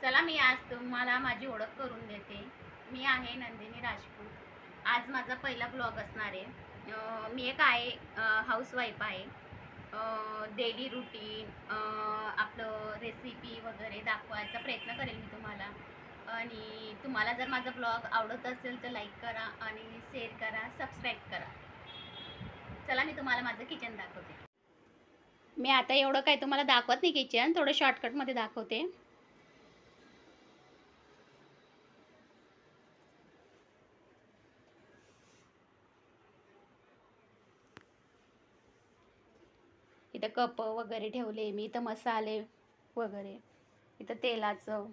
चला मी आज तुम्हाला माझी ओळख करून देते. मी आहे नंदिनी राजपूत. आज माझा पहिला ब्लॉग असणार आहे. मी एक आहे हाऊसवाईफ आहे. डेली रुटीन आपलं रेसिपी वगैरे दाखवायचा प्रयत्न करेल मी तुम्हाला. आणि तुम्हाला जर माझा ब्लॉग आवडत असेल तर लाईक करा आणि शेअर करा, सबस्क्राईब करा. चला मी तुम्हाला माझं किचन दाखवते. मी आता एवढं काही तुम्हाला दाखवत नाही किचन, थोडं शॉर्टकटमध्ये दाखवते. इथं कप वगैरे ठेवले मी, इथं मसाले वगैरे, इथं तेलाचं,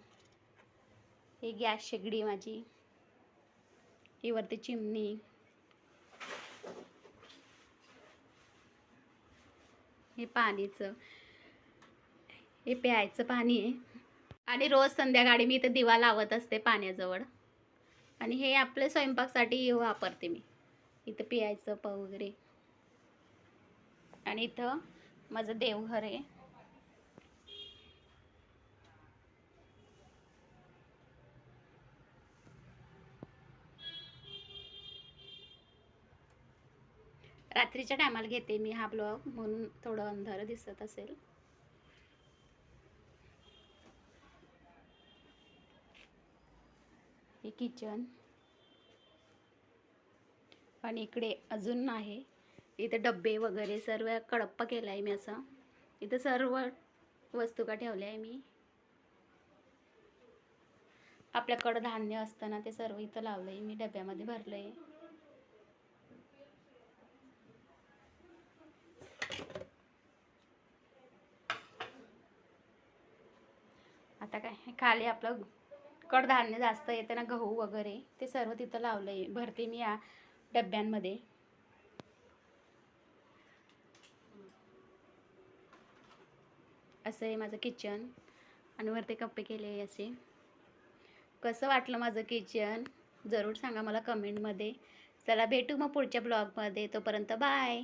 ही गॅस शेगडी माझी, ही वरती चिमणी, हे पाणीचं, हे प्यायचं पाणी आहे. आणि रोज संध्याकाळी मी इथं दिवा लावत असते पाण्याजवळ. आणि हे आपले स्वयंपाकसाठी वापरते मी. इथं प्यायचं वगैरे. आणि इथं माझं देवघर आहे. रात्रीच्या टायमाला घेते मी हा ब्लॉग, म्हणून थोडं अंधार दिसत असेल. हे किचन. आणि इकडे अजून आहे, इथं डब्बे वगैरे सर्व कडप्पा केला आहे मी असा. इथं सर्व वस्तू का ठेवल्या आहे मी. आपल्याकडं धान्य असतं ना, ते सर्व इथं लावलं आहे मी, डब्यामध्ये भरलं आहे. आता काय खाली आपलं कडधान्य जास्त येतं ना, गहू वगैरे, ते सर्व तिथं लावलं आहे, भरते मी या डब्यांमध्ये. असं आहे माझं किचन. आणि वरती कप्पे केले आहे असे. कसं वाटलं माझं किचन जरूर सांगा मला कमेंटमध्ये. चला भेटू मग पुढच्या ब्लॉगमध्ये. तोपर्यंत बाय.